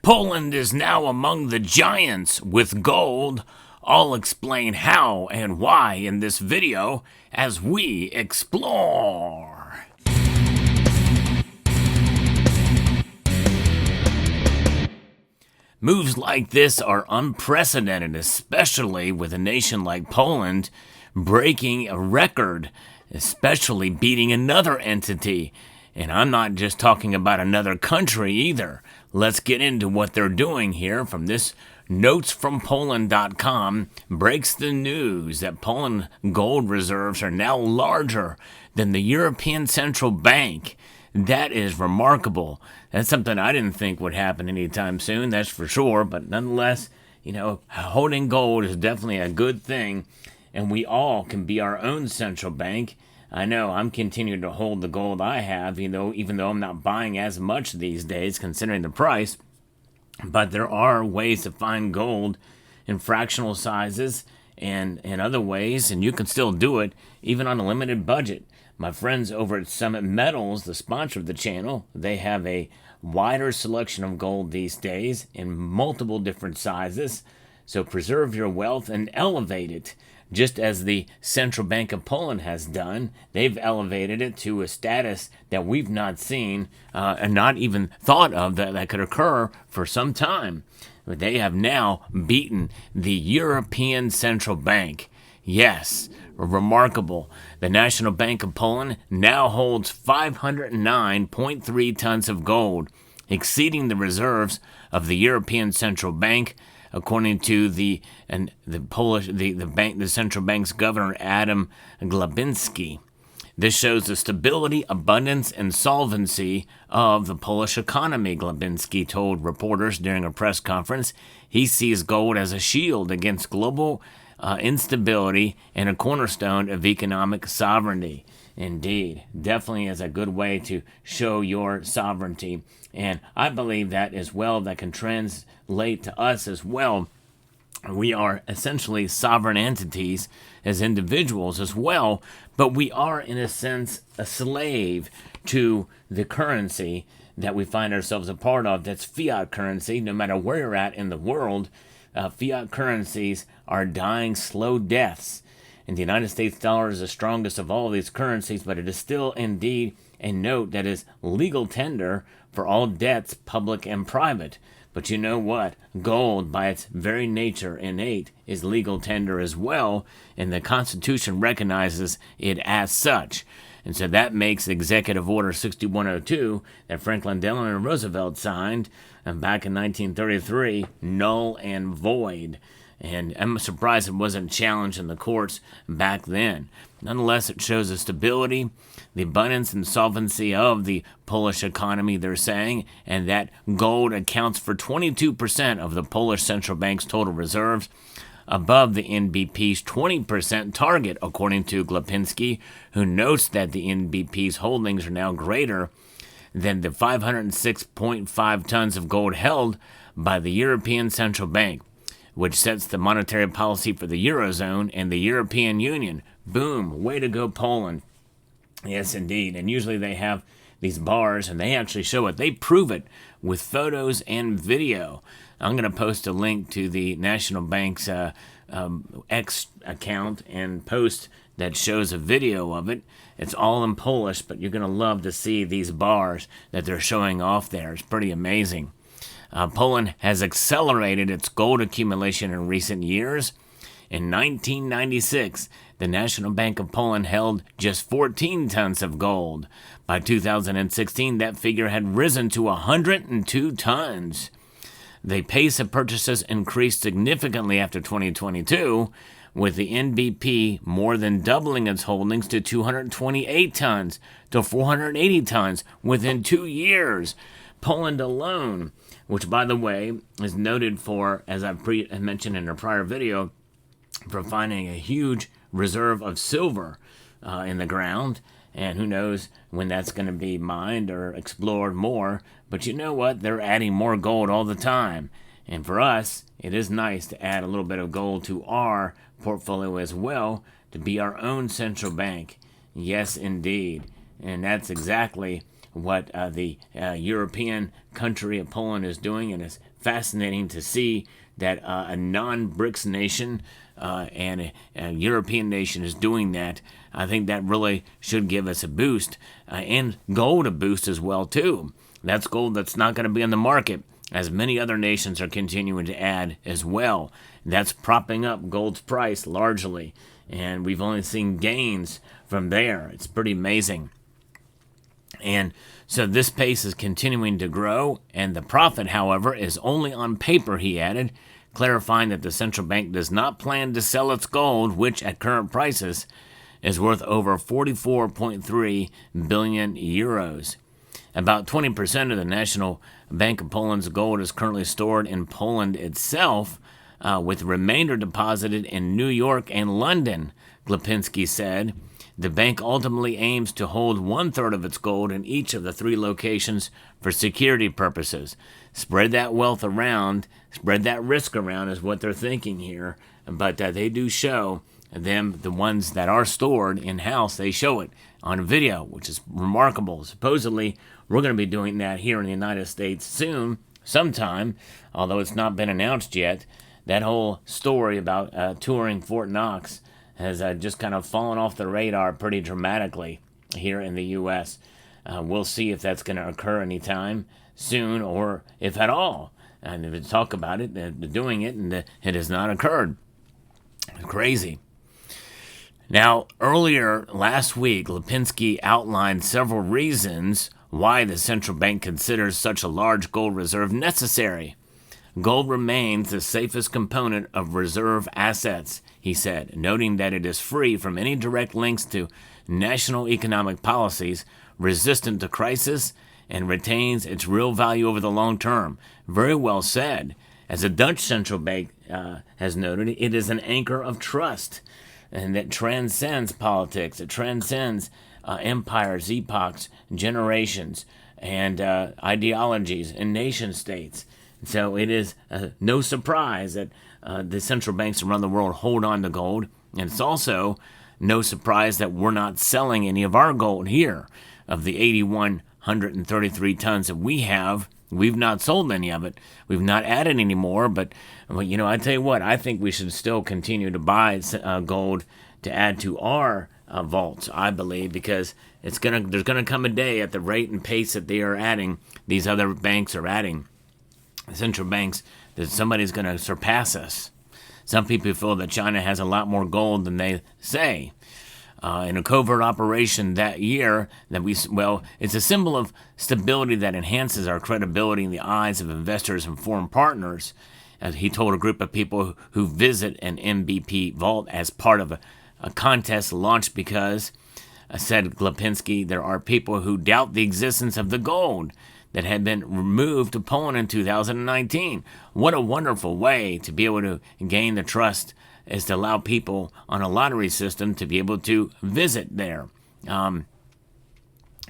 Poland is now among the giants with gold. I'll explain how and why in this video as we explore. Moves like this are unprecedented, especially with a nation like Poland breaking a record, especially beating another entity. And I'm not just talking about another country either. Let's get into what they're doing here. From this notesfrompoland.com breaks the news that Poland gold reserves are now larger than the European Central Bank. That is remarkable. That's something I didn't think would happen anytime soon, that's for sure. But nonetheless, holding gold is definitely a good thing. And we all can be our own central bank. I know I'm continuing to hold the gold I have, even though I'm not buying as much these days considering the price. But there are ways to find gold in fractional sizes and other ways, and you can still do it even on a limited budget. My friends over at Summit Metals, the sponsor of the channel, they have a wider selection of gold these days in multiple different sizes. So preserve your wealth and elevate it. Just as the Central Bank of Poland has done, they've elevated it to a status that we've not seen and not even thought of that could occur for some time. But they have now beaten the European Central Bank. Yes, remarkable. The National Bank of Poland now holds 509.3 tons of gold, exceeding the reserves of the European Central Bank, according to the central bank's governor, Adam Glapiński. This shows the stability, abundance, and solvency of the Polish economy, Glapiński told reporters during a press conference. He sees gold as a shield against global instability and a cornerstone of economic sovereignty. Indeed, definitely is a good way to show your sovereignty. And I believe that as well, that can translate to us as well. We are essentially sovereign entities as individuals as well, but we are in a sense a slave to the currency that we find ourselves a part of. That's fiat currency. No matter where you're at in the world, fiat currencies are dying slow deaths. And the United States dollar is the strongest of all of these currencies, but it is still indeed a note that is legal tender for all debts, public and private. But you know what? Gold, by its very nature innate, is legal tender as well, and the Constitution recognizes it as such. And so that makes Executive Order 6102 that Franklin Delano Roosevelt signed back in 1933 null and void. And I'm surprised it wasn't challenged in the courts back then. Nonetheless, it shows the stability, the abundance and solvency of the Polish economy, they're saying, and that gold accounts for 22% of the Polish Central Bank's total reserves, above the NBP's 20% target, according to Glapiński, who notes that the NBP's holdings are now greater than the 506.5 tons of gold held by the European Central Bank, which sets the monetary policy for the Eurozone and the European Union. Boom, way to go, Poland. Yes, indeed. And usually they have these bars, and they actually show it. They prove it with photos and video. I'm going to post a link to the National Bank's X account and post that shows a video of it. It's all in Polish, but you're going to love to see these bars that they're showing off there. It's pretty amazing. Poland has accelerated its gold accumulation in recent years. In 1996, the National Bank of Poland held just 14 tons of gold. By 2016, that figure had risen to 102 tons. The pace of purchases increased significantly after 2022, with the NBP more than doubling its holdings to 228 tons to 480 tons within 2 years. Poland alone, which, by the way, is noted for, as I mentioned in a prior video, for finding a huge reserve of silver in the ground. And who knows when that's going to be mined or explored more. But you know what? They're adding more gold all the time. And for us, it is nice to add a little bit of gold to our portfolio as well, to be our own central bank. Yes, indeed. And that's exactly what the European country of Poland is doing, and it's fascinating to see that a non-BRICS nation and a European nation is doing that. I think that really should give us a boost, and gold a boost as well too. That's gold that's not going to be on the market, as many other nations are continuing to add as well. That's propping up gold's price largely, and we've only seen gains from there. It's pretty amazing. And so this pace is continuing to grow, and the profit, however, is only on paper, he added, clarifying that the central bank does not plan to sell its gold, which at current prices is worth over 44.3 billion euros. About 20% of the National Bank of Poland's gold is currently stored in Poland itself, with the remainder deposited in New York and London, Glapinski said. The bank ultimately aims to hold 1/3 of its gold in each of the 3 locations for security purposes. Spread that wealth around, spread that risk around is what they're thinking here. But they do show them, the ones that are stored in-house, they show it on video, which is remarkable. Supposedly, we're going to be doing that here in the United States soon, sometime, although it's not been announced yet. That whole story about touring Fort Knox has just kind of fallen off the radar pretty dramatically here in the U.S. We'll see if that's going to occur anytime soon, or if at all. And if they talk about it, they're doing it, and it has not occurred. Crazy. Now, earlier last week, Lipinski outlined several reasons why the central bank considers such a large gold reserve necessary. Gold remains the safest component of reserve assets, he said, noting that it is free from any direct links to national economic policies, resistant to crisis, and retains its real value over the long term. Very well said. As the Dutch central bank has noted, it is an anchor of trust, and that transcends politics. It transcends empires, epochs, generations, and ideologies and nation states. So it is no surprise that the central banks around the world hold on to gold. And it's also no surprise that we're not selling any of our gold here. Of the 8,133 tons that we have, we've not sold any of it. We've not added any more. But you know, I tell you what, I think we should still continue to buy gold to add to our vaults, I believe, because there's gonna come a day at the rate and pace that they are adding, these other banks are adding, central banks, that somebody's going to surpass us. Some people feel that China has a lot more gold than they say. In a covert operation that year, it's a symbol of stability that enhances our credibility in the eyes of investors and foreign partners. As he told a group of people who visit an MBP vault as part of a contest launched because, said Glapinski, there are people who doubt the existence of the gold that had been removed to Poland in 2019. What a wonderful way to be able to gain the trust, is to allow people on a lottery system to be able to visit there.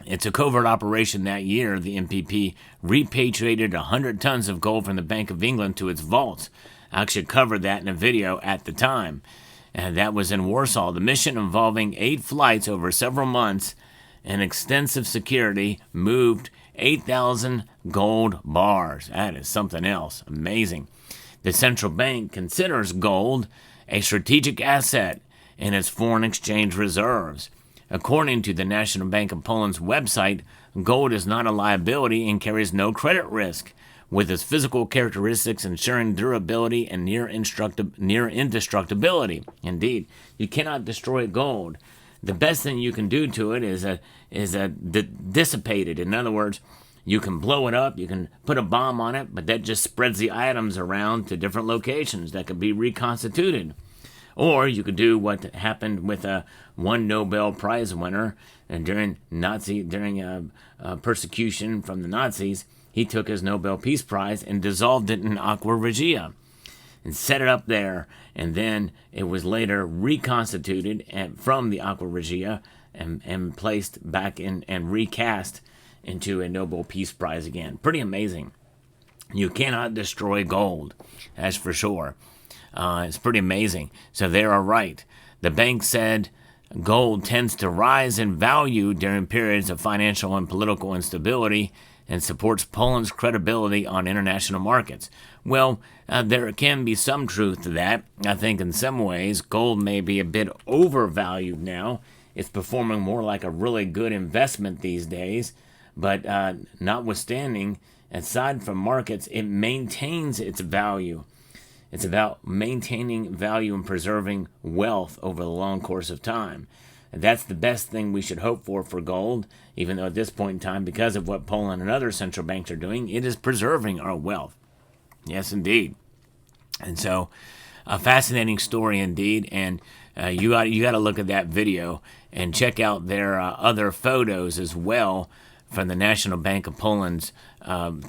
It's a covert operation that year. The MPP repatriated 100 tons of gold from the Bank of England to its vaults. I actually covered that in a video at the time. And that was in Warsaw. The mission, involving 8 flights over several months and extensive security, moved 8,000 gold bars. That is something else. Amazing. The central bank considers gold a strategic asset in its foreign exchange reserves. According to the National Bank of Poland's website, gold is not a liability and carries no credit risk, with its physical characteristics ensuring durability and near indestructibility. Indeed, you cannot destroy gold. The best thing you can do to it is dissipate it. In other words, you can blow it up, you can put a bomb on it, but that just spreads the items around to different locations that could be reconstituted. Or you could do what happened with one Nobel Prize winner, and during persecution from the Nazis, he took his Nobel Peace Prize and dissolved it in aqua regia and set it up there, and then it was later reconstituted from the aqua regia and placed back in and recast into a Nobel Peace Prize again. Pretty amazing. You cannot destroy gold, that's for sure. It's pretty amazing. So they are right. The bank said Gold tends to rise in value during periods of financial and political instability and supports Poland's credibility on international markets. Well, there can be some truth to that. I think in some ways gold may be a bit overvalued now. It's performing more like a really good investment these days, but notwithstanding, aside from markets, it maintains its value. It's about maintaining value and preserving wealth over the long course of time. And that's the best thing we should hope for gold, even though at this point in time, because of what Poland and other central banks are doing, it is preserving our wealth. Yes, indeed. And so, a fascinating story indeed. And you got to look at that video and check out their other photos as well from the National Bank of Poland's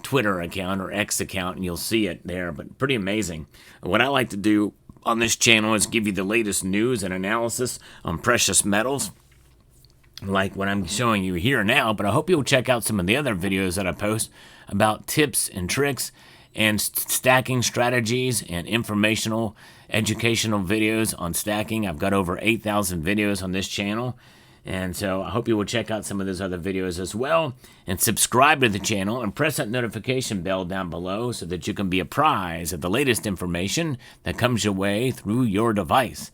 Twitter account or X account, and you'll see it there. But pretty amazing. What I like to do on this channel is give you the latest news and analysis on precious metals, like what I'm showing you here now. But I hope you'll check out some of the other videos that I post about tips and tricks and stacking strategies and informational, educational videos on stacking. I've got over 8,000 videos on this channel. And so I hope you will check out some of those other videos as well, and subscribe to the channel and press that notification bell down below so that you can be apprised of the latest information that comes your way through your device.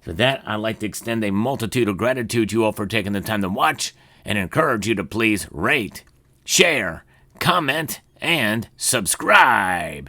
For that, I'd like to extend a multitude of gratitude to you all for taking the time to watch, and encourage you to please rate, share, comment, and subscribe.